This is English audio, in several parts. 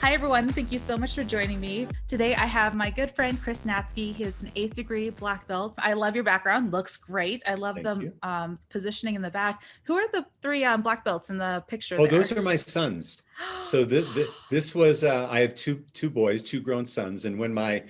Hi, everyone. Thank you so much for joining me. Today, I have my good friend, Chris Natsky. He is an 8th degree black belt. I love your background. Looks great. I love Thank the you. positioning in the back. Who are the three black belts in the picture Oh, there? those are my sons. So this was I have two boys, two grown sons, and when my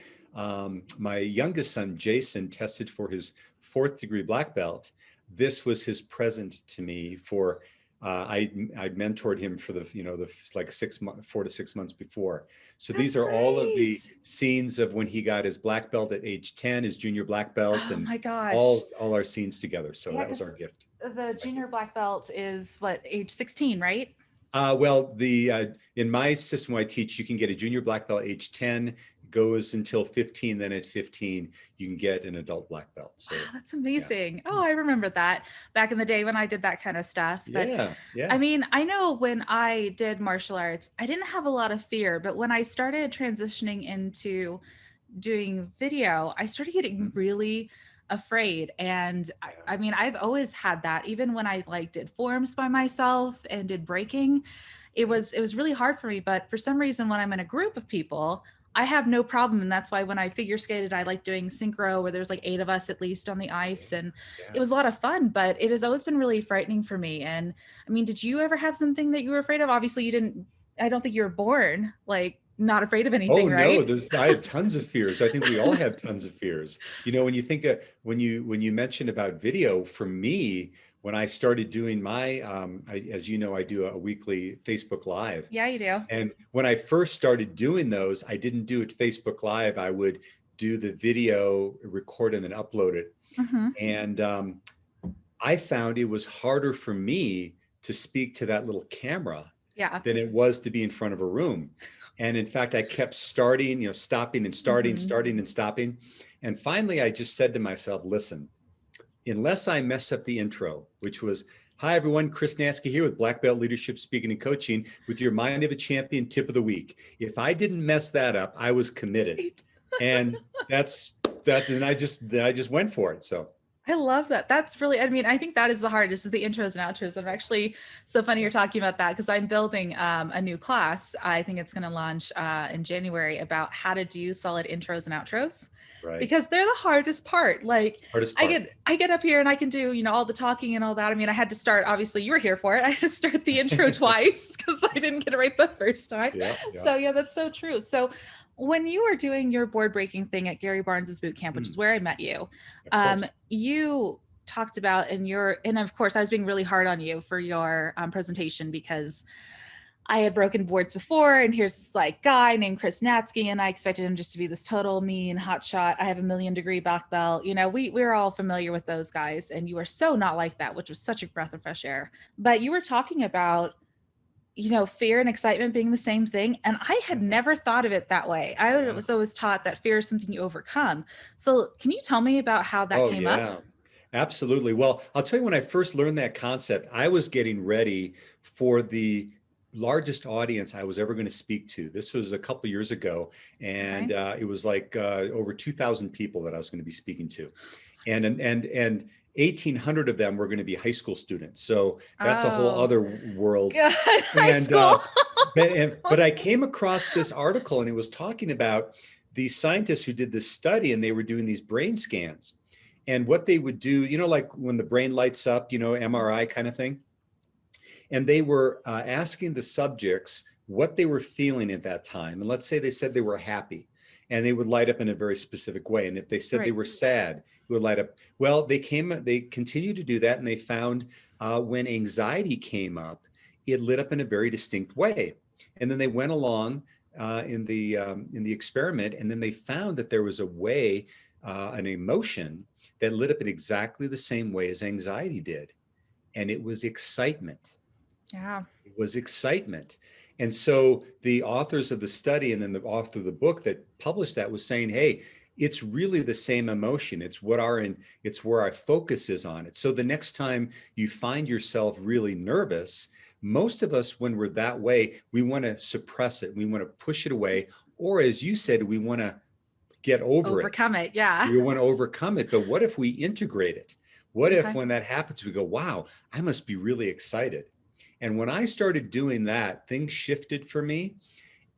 youngest son Jason tested for his fourth degree black belt, this was his present to me for I mentored him for the like 6 months, 4 to 6 months before. So That's these are all of the great. scenes of when he got his black belt at age 10, his junior black belt, Oh and my gosh. all our scenes together. So Yeah, that was because our gift. the junior black belt is what, age 16, right? Well, the in my system I teach, you can get a junior black belt age 10, goes until 15. Then at 15, you can get an adult black belt. Wow, So, that's yeah, amazing. Oh, I remember that back in the day when I did that kind of stuff. But yeah, I yeah. mean, I know when I did martial arts, I didn't have a lot of fear, but when I started transitioning into doing video, I started getting Mhm. really afraid. And I Yeah. mean, I've always had that. Even when I like did forms by myself and did breaking, Yeah. it was really hard for me. But for some reason, when I'm in a group of people, I have no problem. And that's why when I figure skated, I like doing synchro where there's like 8 of us at least on the Yeah. ice. And it Yeah. was a lot of fun, but it has always been really frightening for me. And I mean, did you ever have something that you were afraid of? Obviously, you didn't, I don't think you were born like not afraid of Oh anything, no, right? there's I had tons of fears. I think we all have tons of fears. When you think of when you mentioned about video, for me, when I started doing my as you know, I do a weekly Facebook Live. Yeah, you do. And when I first started doing those, I didn't do it Facebook Live. I would do the video, record, and then upload it. Hmm. And I found it was harder for me to speak to that little camera Yeah. than it was to be in front of a room. And in fact, I kept starting, stopping and starting, Hmm. starting and stopping. And finally, I just said to myself, listen, unless I mess up the intro, which was, hi, everyone, Chris Nansky here with Black Belt Leadership Speaking and Coaching with your Mind of a Champion tip of the week. If I didn't mess that up, I was committed. Right. And that's that. Then I just went for it. So, I love that. That's really, I mean, I think that is the hardest is the intros and outros. And actually so funny yeah, you're talking about that because I'm building a new class. I think it's going to launch in January about how to do solid intros and outros right. because they're the hardest part. Like Hardest part. I get up here and I can do, all the talking and all that. I mean, I had to start, obviously you were here for it. I had to start the intro twice because I didn't get it right the first time. Yeah, yeah, So yeah, that's so true. So when you were doing your board breaking thing at Gary Barnes's boot camp, which is mm, where I met you, of course. you talked about in your, and of course I was being really hard on you for your presentation because I had broken boards before, and here's this like guy named Chris Natsky, and I expected him just to be this total mean hotshot. I have a 1,000,000 degree black belt. We're all familiar with those guys, and you were so not like that, which was such a breath of fresh air. But you were talking about fear and excitement being the same thing. And I had Yeah, never thought of it that way. I yeah. was always taught that fear is something you overcome. So, can you tell me about how that Oh, came up? yeah. Absolutely. Well, I'll tell you, when I first learned that concept, I was getting ready for the largest audience I was ever going to speak to. This was a couple years ago, and Okay. it was like over 2,000 people that I was going to be speaking to, and 1,800 of them were going to be high school students. So that's a whole Oh, other world. God, high And school. but I came across this article, and it was talking about these scientists who did this study, and they were doing these brain scans. And what they would do, like when the brain lights up, MRI kind of thing. And they were asking the subjects what they were feeling at that time. And let's say they said they were happy, and they would light up in a very specific way. And if they said they Right. were sad, it would light up. Well, they continued to do that, and they found when anxiety came up, it lit up in a very distinct way. And then they went along in the experiment, and then they found that there was a way, an emotion that lit up in exactly the same way as anxiety did, and it was excitement. Yeah. It was excitement. And so the authors of the study, and then the author of the book that published that, was saying, hey, it's really the same emotion. It's where our focus is on it. So the next time you find yourself really nervous, most of us, when we're that way, we want to suppress it. We want to push it away. Or as you said, we want to get over it. Overcome it. Yeah. We want to overcome it. But what if we integrate it? What if Okay. when that happens, we go, wow, I must be really excited. And when I started doing that, things shifted for me.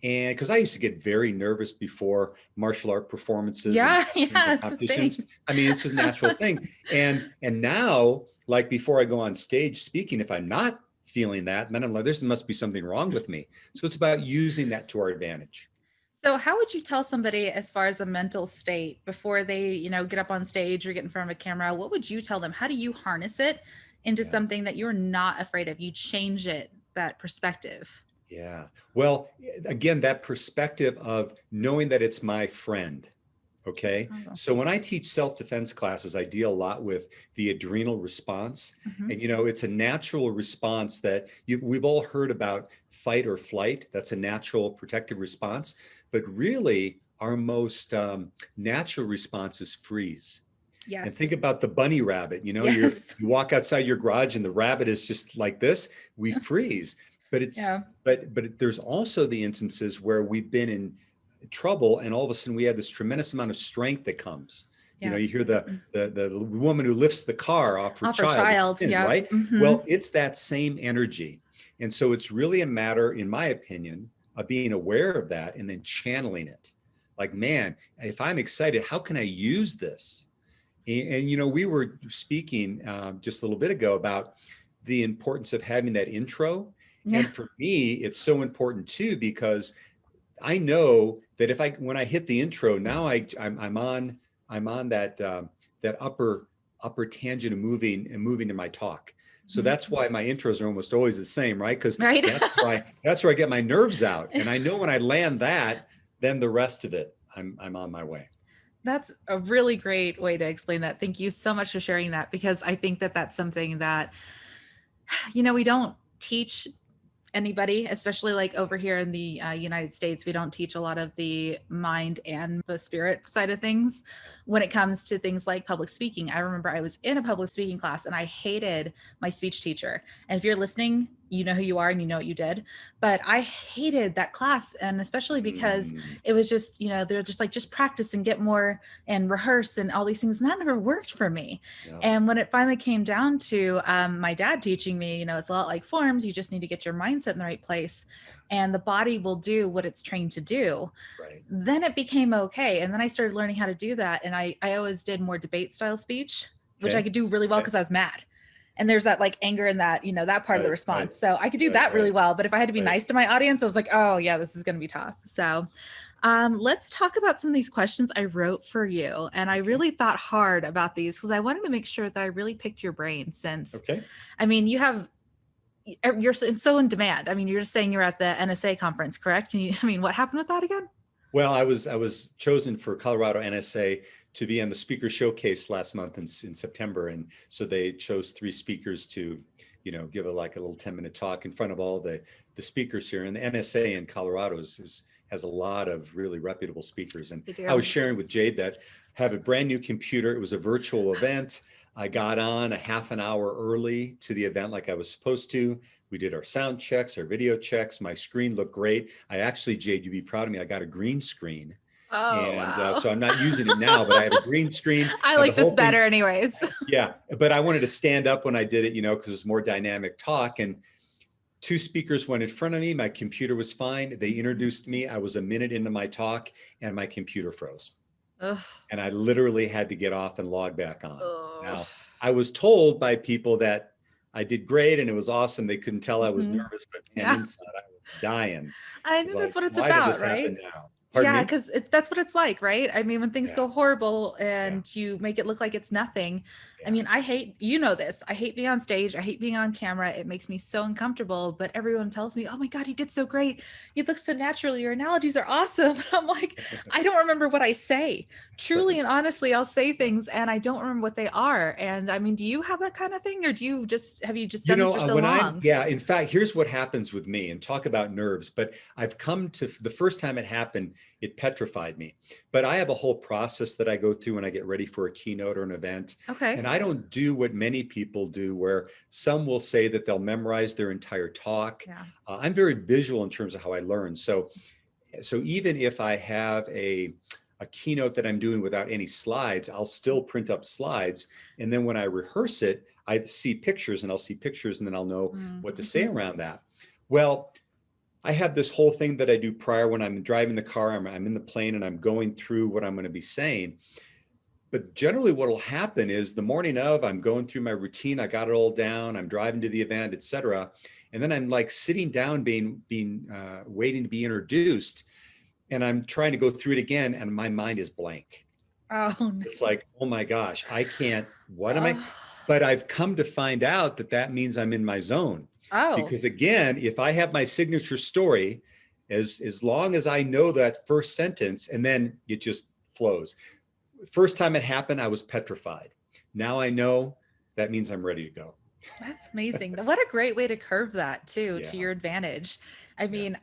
And because I used to get very nervous before martial art performances and Yeah, yeah, it's a competitions. thing. I mean, it's just a natural thing. And now, like before I go on stage speaking, if I'm not feeling that, then I'm like, there must be something wrong with me. So it's about using that to our advantage. So how would you tell somebody as far as a mental state before they, get up on stage or get in front of a camera? What would you tell them? How do you harness it into Yeah. something that you're not afraid of? You change it, that perspective. Yeah. Well, again, that perspective of knowing that it's my friend. Okay. Oh. So when I teach self-defense classes, I deal a lot with the adrenal response. Mhm. And, it's a natural response that we've all heard about fight or flight. That's a natural protective response. But really, our most natural response is freeze. And Yes. think about the bunny rabbit. Yes. You walk outside your garage and the rabbit is just like this. We freeze. But it's Yeah. but there's also the instances where we've been in trouble and all of a sudden we have this tremendous amount of strength that comes. Yeah. You hear the woman who lifts the car off her Offer child, child. Yeah. right? Hmm. Well, it's that same energy. And so it's really a matter, in my opinion, of being aware of that and then channeling it. Like, man, if I'm excited, how can I use this? And we were speaking just a little bit ago about the importance of having that intro. Yeah. And for me, it's so important too, because I know that if when I hit the intro, now I'm on that upper tangent of moving in my talk. So Mhm. that's why my intros are almost always the same, right? Because Right. that's where I get my nerves out. And I know when I land that, then the rest of it, I'm on my way. That's a really great way to explain that. Thank you so much for sharing that, because I think that that's something that, we don't teach anybody, especially like over here in the United States. We don't teach a lot of the mind and the spirit side of things when it comes to things like public speaking. I remember I was in a public speaking class and I hated my speech teacher. And if you're listening, you know who you are and you know what you did. But I hated that class. And especially because Mm, it was just, they're just like, just practice and get more and rehearse and all these things. And that never worked for me. yeah, And when it finally came down to my dad teaching me, it's a lot like forms. You just need to get your mindset in the right place and the body will do what it's trained to do. right. Then it became okay. And then I started learning how to do that. And I always did more debate style speech, which I Okay. could do really well Okay. because I was mad. And there's that like anger in that, that part of the Right. Right. response. So I could do Right. that really Right. well. But if I had to be Right. nice to my audience, I was like, oh, yeah, this is going to be tough. So let's talk about some of these questions I wrote for you. And I Okay. really thought hard about these because I wanted to make sure that I really picked your brain since, Okay. I mean, you're so in demand. I mean, you're just saying you're at the NSA conference, correct? What happened with that again? Well, I was chosen for Colorado NSA to be on the speaker showcase last month in September, and so they chose three speakers to, give a little 10-minute talk in front of all the speakers here. And the NSA in Colorado has a lot of really reputable speakers. And They I do. was sharing with Jade that I have a brand new computer. It was a virtual event. I got on a half an hour early to the event like I was supposed to. We did our sound checks, our video checks. My screen looked great. I actually, Jade, you'd be proud of me. I got a green screen. Oh, And wow. so I'm not using it now, but I have a green screen. I Now the like this whole better thing, anyways. yeah, but I wanted to stand up when I did it, because it was more dynamic talk. And two speakers went in front of me. My computer was fine. They introduced me. I was a minute into my talk and my computer froze. Ugh. And I literally had to get off and log back on. Oh. Now, I was told by people that I did great and it was awesome. They couldn't tell I was Mhm. nervous, but man, Yeah. inside I was dying. I It's think like, that's what it's why did about, this right? happen now? Pardon Yeah, me? because that's what it's like, right? I mean, when things Yeah, go horrible yeah, and you make it look like it's nothing. I yeah. mean, I hate, this. I hate being on stage. I hate being on camera. It makes me so uncomfortable. But everyone tells me, oh my God, you did so great. You look so natural. Your analogies are awesome. And I'm like, I don't remember what I say. Truly and Right. honestly, I'll say Yeah. things and I don't remember what they are. And I mean, do you have that kind of thing or have you just done this for so long? Yeah, in fact, here's what happens with me and talk about nerves. But I've come to the first time it happened, it petrified me. But I have a whole process that I go through when I get ready for a keynote or an event. Okay. And I don't do what many people do, where some will say that they'll memorize their entire talk. Yeah. I'm very visual in terms of how I learn. So even if I have a keynote that I'm doing without any slides, I'll still print up slides. And then when I rehearse it, I see pictures and I'll see pictures and then I'll know what to say Mm-hmm. around that. Well, I have this whole thing that I do prior when I'm driving the car, I'm in the plane and I'm going through what I'm going to be saying. But generally what will happen is the morning of, I'm going through my routine, I got it all down, I'm driving to the event, etc. And then I'm like sitting down, waiting to be introduced. And I'm trying to go through it again and my mind is blank. Oh, no. It's like, oh my gosh, I can't, what am I? Oh, But I've come to find out that that means I'm in my zone. oh, Because again, if I have my signature story, as long as I know that first sentence, and then it just flows. First time it happened, I was petrified. Now I know that means I'm ready to go. that's amazing. What a great way to curve that too, to Yeah, your advantage. I yeah. mean,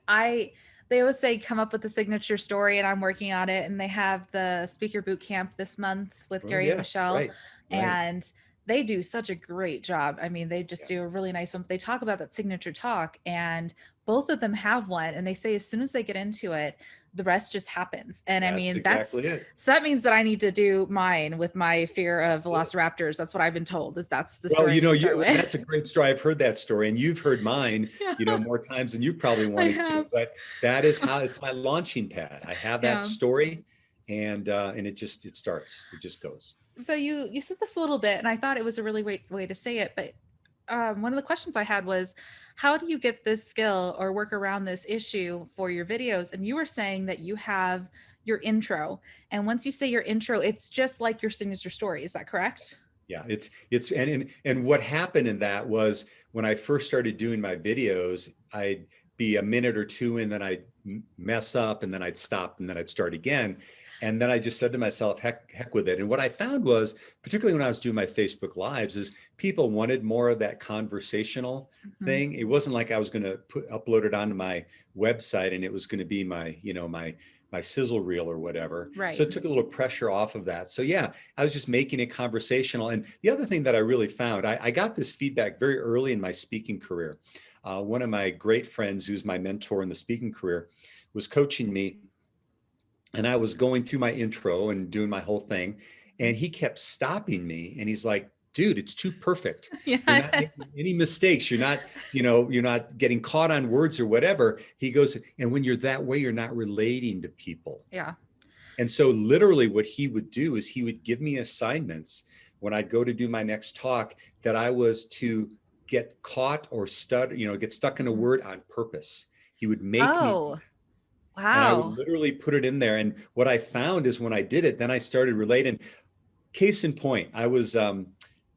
they always say come up with the signature story, and I'm working on it. And they have the speaker boot camp this month with Oh Gary and yeah, Michelle, right, right. and they do such a great job. I mean, they just Yeah, do a really nice one. They talk about that signature talk, and both of them have one. And they say as soon as they get into it, the rest just happens. And I that's mean, that's exactly it. so that means that I need to do mine with my fear of That's it. velociraptors. That's what I've been told. Is that's the Well, story I need to start with. that's a great story. I've heard that story, and you've heard mine, Yeah, more times than you probably I wanted to. have. But that is how it's my launching pad. I have that Yeah. story, and it starts. It just goes. So you said this a little bit, and I thought it was a really great way to say it. But one of the questions I had was, how do you get this skill or work around this issue for your videos? And you were saying that you have your intro, and once you say your intro, it's just like your signature story. Is that correct? Yeah, it's and what happened in that was when I first started doing my videos, I'd be a minute or two and then I'd mess up and then I'd stop and then I'd start again. And then I just said to myself, heck with it. And what I found was, particularly when I was doing my Facebook lives, is people wanted more of that conversational Mhm. thing. It wasn't like I was going to upload it onto my website and it was going to be my sizzle reel or whatever. So Right. it took a little pressure off of that. So yeah, I was just making it conversational. And the other thing that I really found, I got this feedback very early in my speaking career. One of my great friends, who's my mentor in the speaking career, was coaching me, and I was going through my intro and doing my whole thing, and he kept stopping me, and he's like, dude, it's too perfect. You're not Yeah. making any mistakes. You're not getting caught on words or whatever. He goes, and when you're that way, you're not relating to people. Yeah. And so literally what he would do is he would give me assignments when I'd go to do my next talk that I was to get caught or get stuck in a word on purpose. He would make me, Oh, and I would wow. literally put it in there. And what I found is when I did it, then I started relating. Case in point, I was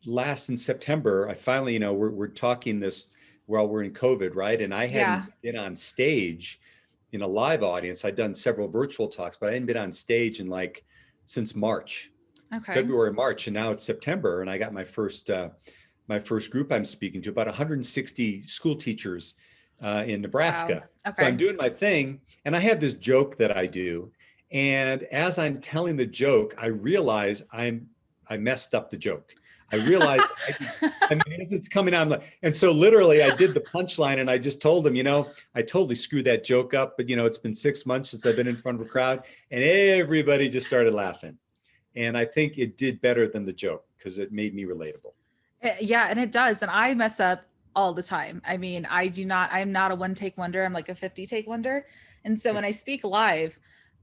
last in September, I finally, we're talking this while we're in COVID, right? And I hadn't Yeah. been on stage in a live audience. I'd done several virtual talks, but I hadn't been on stage in since March, Okay. February, March, and now it's September, and I got my first group I'm speaking to, about 160 school teachers in Wow. Nebraska. So I'm Okay. doing my thing, and I have this joke that I do, and as I'm telling the joke, I realize I messed up the joke. I realized I mean, as it's coming out, and so literally I did the punchline and I just told him, I totally screwed that joke up, but it's been 6 months since I've been in front of a crowd, and everybody just started laughing. And I think it did better than the joke because it made me relatable. Yeah, and it does. And I mess up all the time. I mean, I'm not a one take wonder. I'm like a 50 take wonder. And so when I speak live,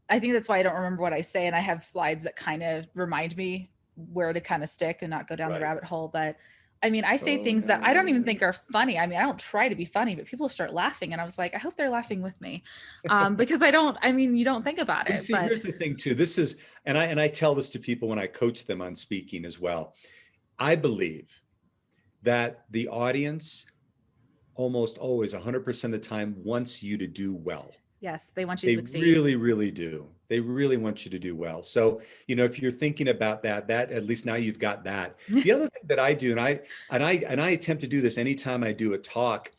I think that's why I don't remember what I say. And I have slides that kind of remind me where to kind of stick and not go down the Right. rabbit hole. But I mean, I say Oh things that I don't even no. think are funny. I mean, I don't try to be funny, but people start laughing. And I was like, I hope they're laughing with me. Because I mean, you don't think about Well, you it, see, but here's the thing too. This is, and I tell this to people when I coach them on speaking as well. I believe that the audience almost always 100% of the time wants you to do well. yes, they want you to They succeed. really, really do. They really want you to do well. So, if you're thinking about that at least now you've got that. The other thing that I do, and I attempt to do this anytime I do a talk,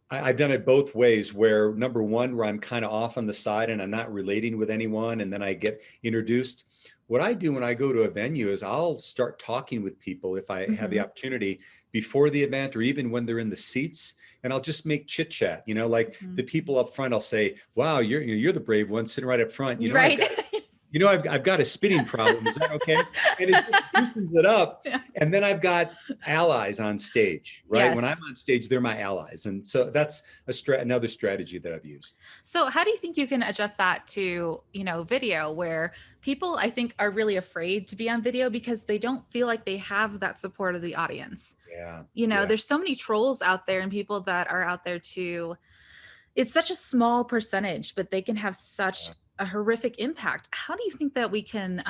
I've done it both ways where number one, where I'm kind of off on the side and I'm not relating with anyone, and then I get introduced. What I do when I go to a venue is I'll start talking with people if I have the Mhm, opportunity before the event or even when they're in the seats, and I'll just make chit chat. Like mhm. the people up front, I'll say, "Wow, you're the brave one sitting right up front. Right. I've got a spitting problem. Is that okay? And it just loosens it up. Yeah. And then I've got allies on stage, right? When I'm Yes. on stage, they're my allies. And so that's another strategy that I've used. So how do you think you can adjust that to, video where people I think are really afraid to be on video because they don't feel like they have that support of the audience. Yeah. Yeah. There's so many trolls out there and people that are out there to it's such a small percentage, but they can have such Yeah. a horrific impact. How do you think that we can,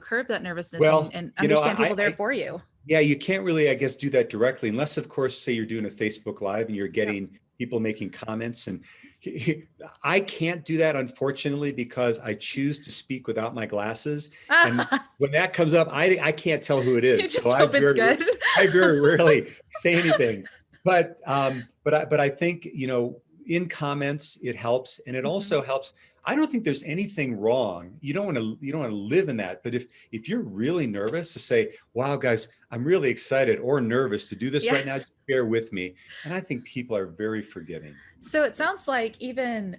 curb that nervousness Well, and understand people there I for you? yeah, you can't really, I guess, do that directly unless, of course, say you're doing a Facebook Live and you're Yep. getting people making comments. And I can't do that, unfortunately, because I choose to speak without my glasses. And when that comes up, I can't tell who it You is. just So hope it's good. I very rarely say anything. But I think, in comments, it helps. And it also helps. I don't think there's anything wrong. You don't want to live in that. But if you're really nervous to say, wow, guys, I'm really excited or nervous to do this right now, just bear with me. And I think people are very forgiving. So it sounds like even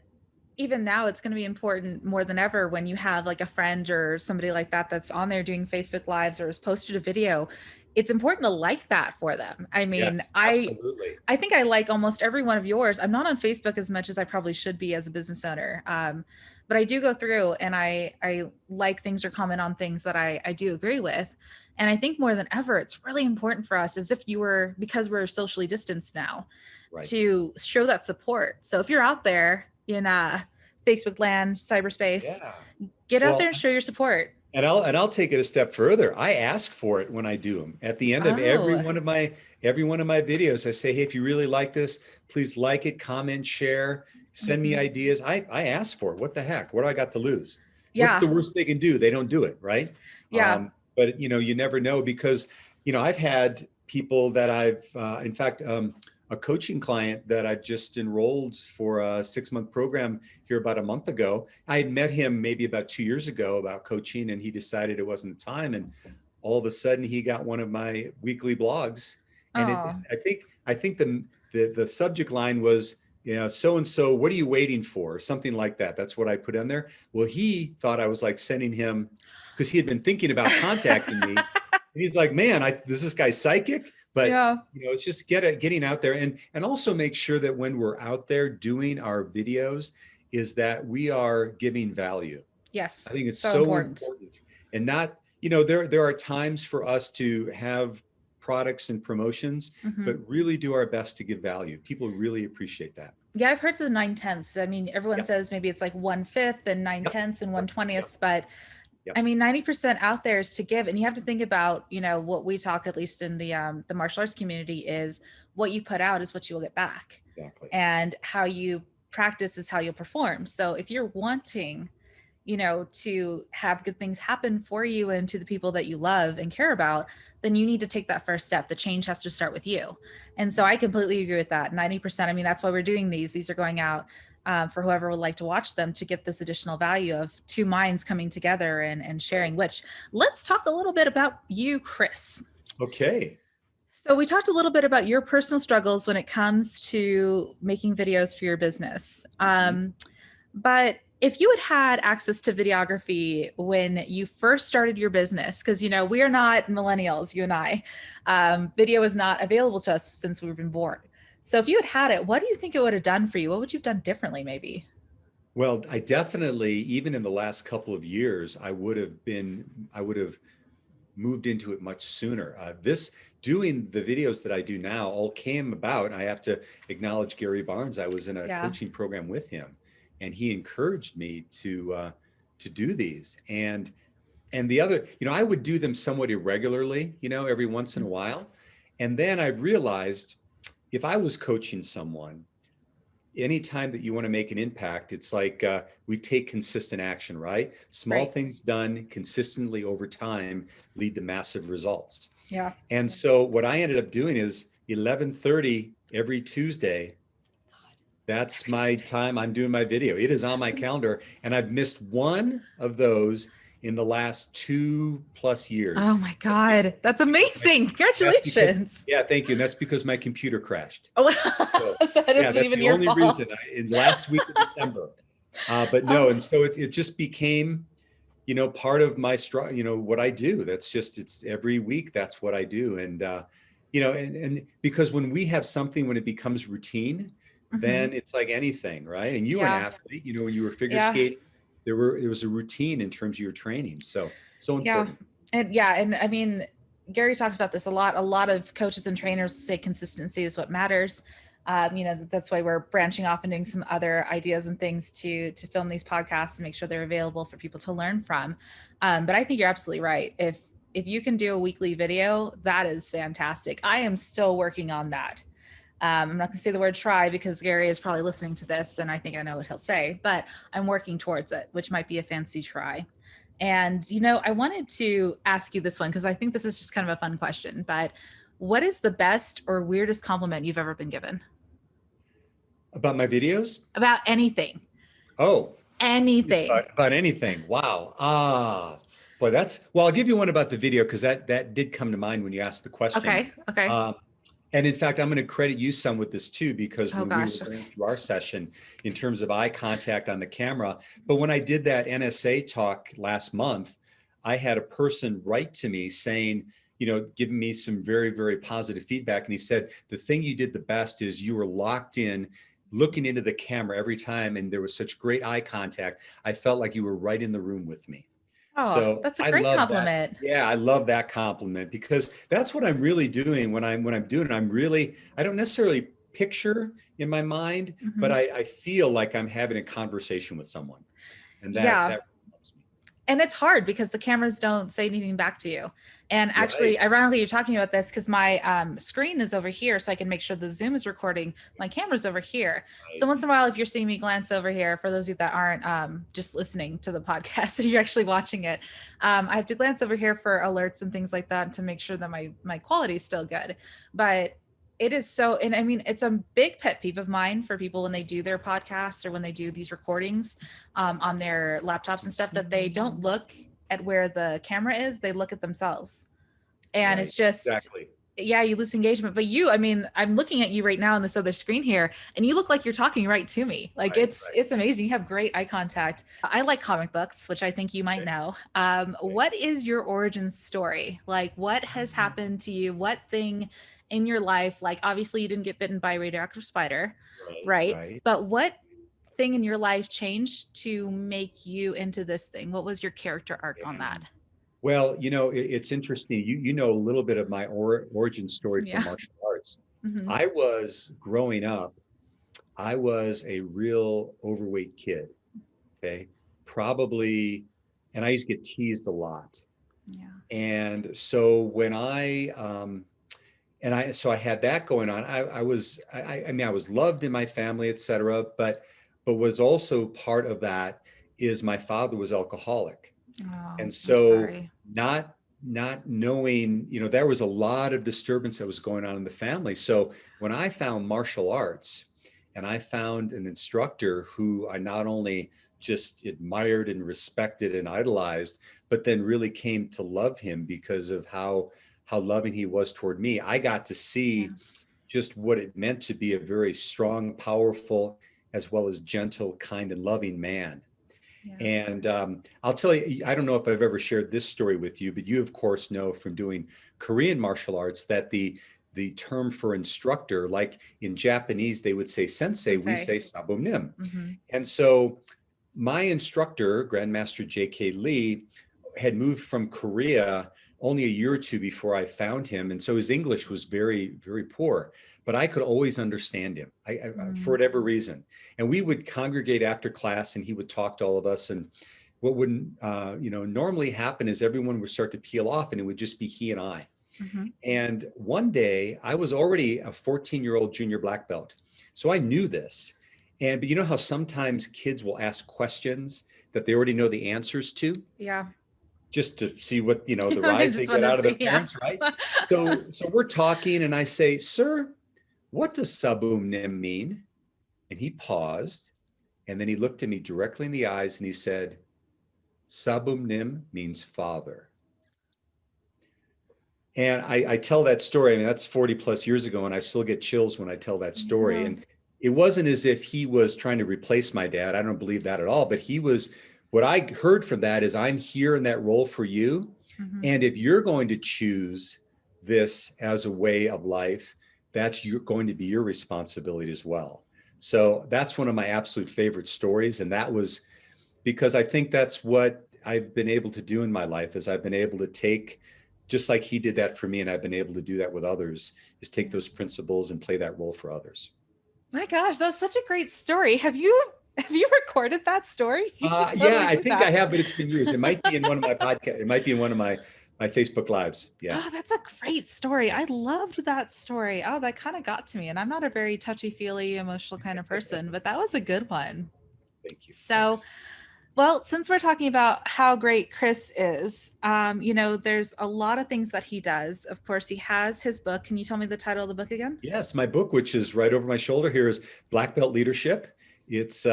now it's going to be important more than ever when you have like a friend or somebody like that that's on there doing Facebook Lives or has posted a video. It's important to like that for them. I mean, Yes, absolutely. I think I like almost every one of yours. I'm not on Facebook as much as I probably should be as a business owner. But I do go through and I like things or comment on things that I do agree with. And I think more than ever, it's really important for us as if because we're socially distanced now, Right. to show that support. So if you're out there in Facebook land, cyberspace, Yeah. get out there and show your support. And I'll take it a step further. I ask for it when I do them. At the end of every one of my videos, I say, hey, if you really like this, please like it, comment, share, send me ideas. I ask for it. What the heck? What do I got to lose? Yeah. What's the worst they can do? They don't do it, right? Yeah. But you never know because I've had people that I've in fact a coaching client that I just enrolled for a 6-month program here about a month ago. I had met him maybe about 2 years ago about coaching, and he decided it wasn't the time. And all of a sudden, he got one of my weekly blogs, and I think the subject line was, so and so, what are you waiting for? Something like that. That's what I put in there. Well, he thought I was like sending him because he had been thinking about contacting me, and he's like, man, is this guy psychic? But it's just getting out there and also make sure that when we're out there doing our videos is that we are giving value. Yes. I think it's so important. And not, there are times for us to have products and promotions, but really do our best to give value. People really appreciate that. Yeah, I've heard the 9/10. I mean, everyone says maybe it's like 1/5 and 9/10 and 1/20, but I mean, 90% out there is to give. And you have to think about, what we talk, at least in the martial arts community, is what you put out is what you will get back. Exactly. And how you practice is how you'll perform. So if you're wanting, to have good things happen for you and to the people that you love and care about, then you need to take that first step. The change has to start with you. And so I completely agree with that. 90%. I mean, that's why we're doing these. These are going out for whoever would like to watch them to get this additional value of two minds coming together and sharing, which let's talk a little bit about you, Chris. Okay. So we talked a little bit about your personal struggles when it comes to making videos for your business. But if you had access to videography when you first started your business, because, we are not millennials, you and I, video is not available to us since we've been born. So if you had it, what do you think it would have done for you? What would you have done differently, maybe? Well, I definitely, even in the last couple of years, I would have moved into it much sooner. Doing the videos that I do now all came about. I have to acknowledge Gary Barnes. I was in a coaching program with him, and he encouraged me to do these. And the other, I would do them somewhat irregularly, every once in a while. And then I realized if I was coaching someone, anytime that you want to make an impact, it's like we take consistent action, right? Small things done consistently over time lead to massive results. Yeah. And so what I ended up doing is 11:30 every Tuesday. That's my time I'm doing my video. It is on my calendar, and I've missed one of those in the last 2+ years. Oh my God, that's amazing. Congratulations. Thank you. And that's because my computer crashed. Oh, so that's even the only reason in last week of December. But no, and so it just became, part of my what I do. That's just, it's every week. That's what I do. And, and because when we have something, when it becomes routine, Hmm. then it's like anything, right? And you were an Yeah. athlete, when you were figure Yeah. skating, there was a routine in terms of your training. So Yeah. important. And I mean, Gary talks about this a lot. A lot of coaches and trainers say consistency is what matters. That's why we're branching off and doing some other ideas and things to film these podcasts and make sure they're available for people to learn from. But I think you're absolutely right. If you can do a weekly video, that is fantastic. I am still working on that. I'm not going to say the word try because Gary is probably listening to this and I think I know what he'll say, but I'm working towards it, which might be a fancy try. And, I wanted to ask you this one because I think this is just kind of a fun question, but what is the best or weirdest compliment you've ever been given About my videos? about anything? Oh, Anything. about anything. Wow. Boy, well, I'll give you one about the video because that did come to mind when you asked the question. Okay. Okay. Um, and in fact, I'm going to credit you some with this too, because Oh when we were gosh. going through our session in terms of eye contact on the camera, but when I did that NSA talk last month, I had a person write to me saying, giving me some very, very positive feedback. And he said, the thing you did the best is you were locked in, looking into the camera every time. And there was such great eye contact. I felt like you were right in the room with me. Oh, So that's a I great love that. compliment. Yeah, I love that compliment because that's what I'm really doing when I'm doing it. I don't necessarily picture in my mind, but Hmm. I feel like I'm having a conversation with someone. And that Yeah. that helps me. And it's hard because the cameras don't say anything back to you. And Right. actually, ironically, you're talking about this because my screen is over here, so I can make sure the Zoom is recording. My camera's over here. So Right. once in a while, if you're seeing me glance over here, for those of you that aren't just listening to the podcast and you're actually watching it, I have to glance over here for alerts and things like that to make sure that my quality is still good. But it is so, and I mean, it's a big pet peeve of mine for people when they do their podcasts or when they do these recordings on their laptops and stuff that they don't look at where the camera is, they look at themselves. And Right. it's just, Exactly. yeah, you lose engagement. But I mean, I'm looking at you right now on this other screen here, and you look like you're talking right to me. Like Right. Right. it's amazing. You have great eye contact. I like comic books, which I think you might Okay. know. Okay. What is your origin story? Like, what has happened to you? What thing in your life? Like, obviously, you didn't get bitten by a radioactive spider, Right. right? Right. But what thing in your life changed to make you into this thing? What was your character arc on Yeah. that? Well, it's interesting. You know a little bit of my origin story from Yeah. martial arts. Hmm. I was growing up, I was a real overweight kid. Okay. Probably, and I used to get teased a lot. Yeah. And so so I had that going on. I mean, I was loved in my family, et cetera, but was also part of that is my father was alcoholic. Oh, And I'm so sorry. not knowing, there was a lot of disturbance that was going on in the family. So when I found martial arts and I found an instructor who I not only just admired and respected and idolized, but then really came to love him because of how loving he was toward me, I got to Yeah. see just what it meant to be a very strong, powerful, as well as gentle, kind, and loving man. Yeah. And I'll tell you, I don't know if I've ever shared this story with you, but you, of course, know from doing Korean martial arts that the term for instructor, like in Japanese, they would say sensei, we Sensei. say sabumnim. Mm-hmm. And so my instructor, Grandmaster J.K. Lee, had moved from Korea only a year or two before I found him. And so his English was very, very poor, but I could always understand him for Mm. whatever reason. And we would congregate after class and he would talk to all of us. And what would, normally happen is everyone would start to peel off and it would just be he and I. Mm-hmm. And one day I was already a 14-year-old junior black belt. So I knew this. But you know how sometimes kids will ask questions that they already know the answers to, Yeah. just to see what, the I rise they just want get to out of their see. Yeah. parents, right? So we're talking and I say, "Sir, what does sabum nim mean?" And he paused and then he looked at me directly in the eyes and he said, "Sabum nim means father." And I tell that story. I mean, that's 40 plus years ago, and I still get chills when I tell that story. Yeah. And it wasn't as if he was trying to replace my dad. I don't believe that at all. But he was what I heard from that is I'm here in that role for you. Mhm. And if you're going to choose this as a way of life, that's you're going to be your responsibility as well. So that's one of my absolute favorite stories. And that was because I think that's what I've been able to do in my life is I've been able to take, just like he did that for me, and I've been able to do that with others, is take Yeah. those principles and play that role for others. My gosh, that was such a great story. Have you recorded that story? You should Yeah, totally I do think I that. have, but it's been years. It might be in one of my podcasts. It might be in one of my Facebook lives. Yeah. Oh, that's a great story. I loved that story. Oh, that kind of got to me. And I'm not a very touchy-feely, emotional kind of person, but that was a good one. Thank you. So, Thanks. well, since we're talking about how great Chris is, there's a lot of things that he does. Of course, he has his book. Can you tell me the title of the book again? Yes, my book, which is right over my shoulder here, is Black Belt Leadership. It's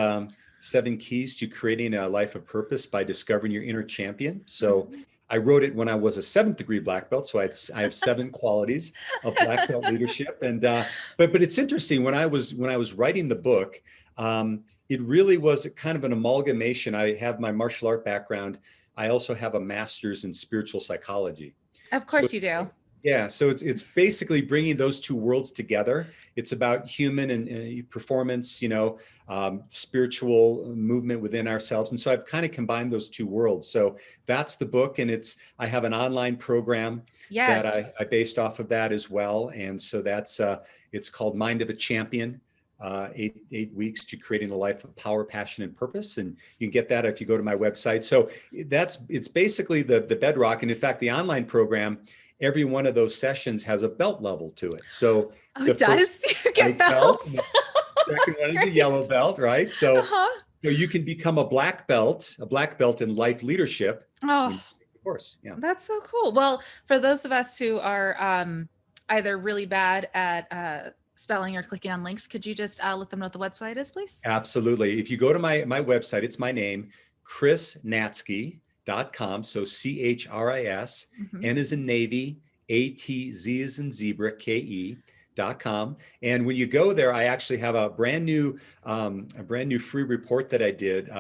7 keys to creating a life of purpose by discovering your inner champion. So Mhm. I wrote it when I was a seventh degree black belt. So I have 7 qualities of black belt leadership. And but it's interesting when I was writing the book, it really was kind of an amalgamation. I have my martial art background. I also have a master's in spiritual psychology. Of So course you do. yeah, so it's basically bringing those two worlds together. It's about human and performance, spiritual movement within ourselves, and so I've kind of combined those two worlds. So that's the book, and I have an online program that Yes. I based off of that as well, and so that's it's called Mind of a Champion. 8 weeks to creating a life of power, passion, and purpose, and you can get that if you go to my website. So it's basically the bedrock, and in fact, the online program, every one of those sessions has a belt level to it. So Oh, the it first does. You get white belt, and belts. the second That's one is a great. yellow belt, right? So Uh-huh. you can become a black belt in life leadership when Oh, you take the course. Yeah, that's so cool. Well, for those of us who are either really bad at spelling or clicking on links, could you just let them know what the website is, please? absolutely. If you go to my website, it's my name, chrisnatsky.com. So CHRIS, Hmm. N is in Navy, ATZ is in zebra, KE.com. And when you go there, I actually have a brand new free report that I did.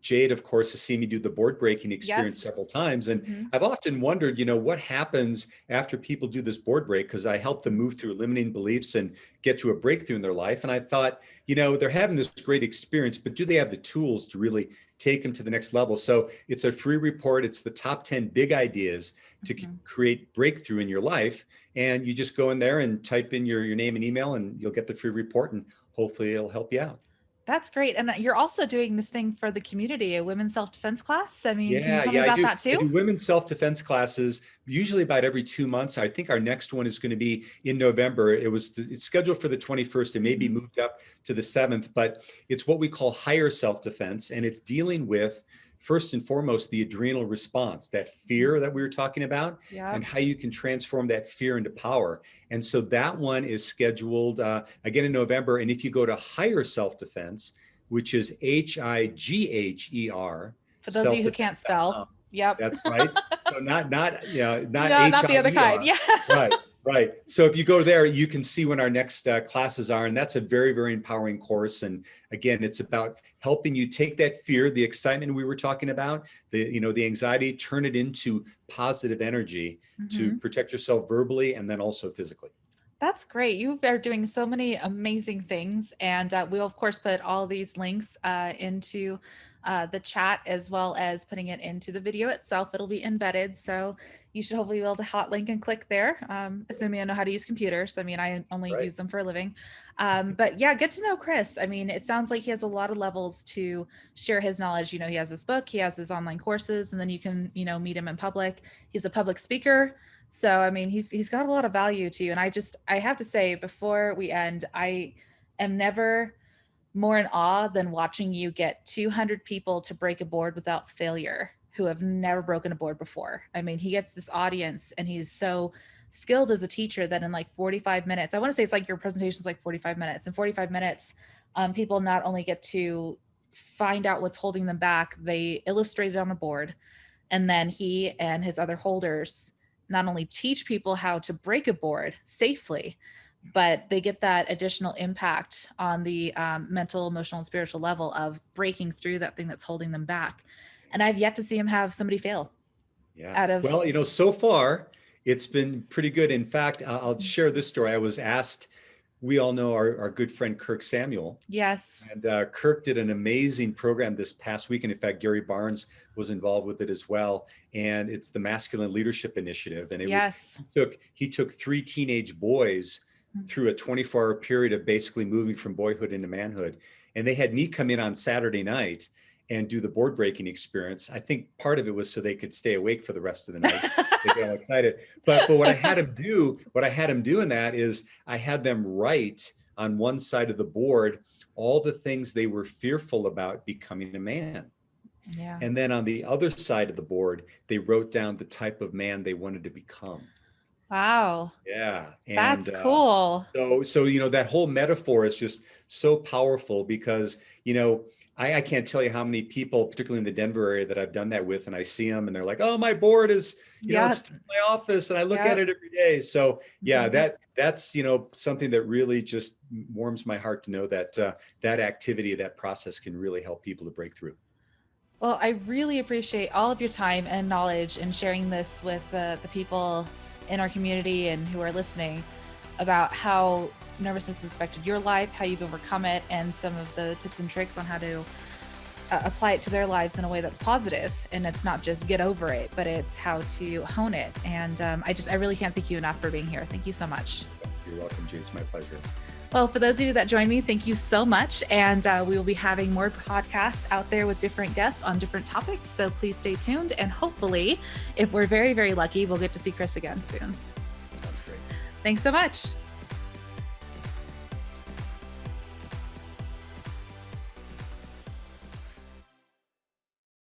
Jade, of course, has seen me do the board breaking experience Yes. several times. And Hmm. I've often wondered, what happens after people do this board break? Because I help them move through limiting beliefs and get to a breakthrough in their life. And I thought, they're having this great experience, but do they have the tools to really take them to the next level? So it's a free report. It's the top 10 big ideas to Hmm. create breakthrough in your life. And you just go in there and type in your name and email, and you'll get the free report, and hopefully it'll help you out. That's great. And you're also doing this thing for the community, a women's self-defense class. I mean, can you Yeah, tell me yeah, I about do. that I too? do women's self-defense classes usually about every 2 months. I think our next one is going to be in November. It's scheduled for the 21st and maybe Hmm. moved up to the 7th, but it's what we call higher self-defense, and it's dealing with first and foremost the adrenal response, that fear that we were talking about, Yep. and how you can transform that fear into power. And so that one is scheduled again in November. And if you go to higher self-defense, which is HIGHER, For those of you who can't spell. selfdefense.com. Yep. That's right. So not No, not the other kind. HIER. Yeah. Right, right. So if you go there, you can see when our next classes are, and that's a very, very empowering course. And again, it's about helping you take that fear, the excitement we were talking about, the anxiety, turn it into positive energy to Hmm. protect yourself verbally and then also physically. That's great. You are doing so many amazing things. And we'll, of course, put all these links into the chat as well as putting it into the video itself. It'll be embedded. So you should hopefully be able to hot link and click there, assuming I know how to use computers. I mean, I only Right. use them for a living. But yeah, get to know Chris. I mean, it sounds like he has a lot of levels to share his knowledge. He has his book, he has his online courses, and then you can, meet him in public. He's a public speaker. So I mean, he's got a lot of value to you. And I have to say before we end, I am never more in awe than watching you get 200 people to break a board without failure who have never broken a board before. I mean, he gets this audience and he's so skilled as a teacher that in like 45 minutes, I want to say it's like your presentation is like 45 minutes. In 45 minutes, people not only get to find out what's holding them back, they illustrate it on a board, and then he and his other holders not only teach people how to break a board safely, but they get that additional impact on the mental, emotional, and spiritual level of breaking through that thing that's holding them back. And I've yet to see him have somebody fail Yeah. out of. Well, so far it's been pretty good. In fact, I'll share this story. I was asked, we all know our good friend Kirk Samuel. Yes. And Kirk did an amazing program this past weekend. In fact, Gary Barnes was involved with it as well. And it's the Masculine Leadership Initiative. And Yes. he took 3 teenage boys through a 24-hour period of basically moving from boyhood into manhood. And they had me come in on Saturday night and do the board breaking experience. I think part of it was so they could stay awake for the rest of the night. They get all excited. But what I had them do in that is I had them write on one side of the board all the things they were fearful about becoming a man. Yeah. And then on the other side of the board, they wrote down the type of man they wanted to become. Wow. Yeah. And that's cool. So that whole metaphor is just so powerful because, I can't tell you how many people, particularly in the Denver area, that I've done that with, and I see them and they're like, oh, my board is, it's in my office and I look at it every day. So yeah, that's, something that really just warms my heart to know that that activity, that process can really help people to break through. Well, I really appreciate all of your time and knowledge and sharing this with the people in our community and who are listening about how nervousness has affected your life, how you've overcome it, and some of the tips and tricks on how to apply it to their lives in a way that's positive. And it's not just get over it, but it's how to hone it. And I really can't thank you enough for being here. Thank you so much. You're welcome, Jay. It's my pleasure. Well, for those of you that joined me, thank you so much. And we will be having more podcasts out there with different guests on different topics. So please stay tuned. And hopefully, if we're very, very lucky, we'll get to see Chris again soon. Sounds great. Thanks so much.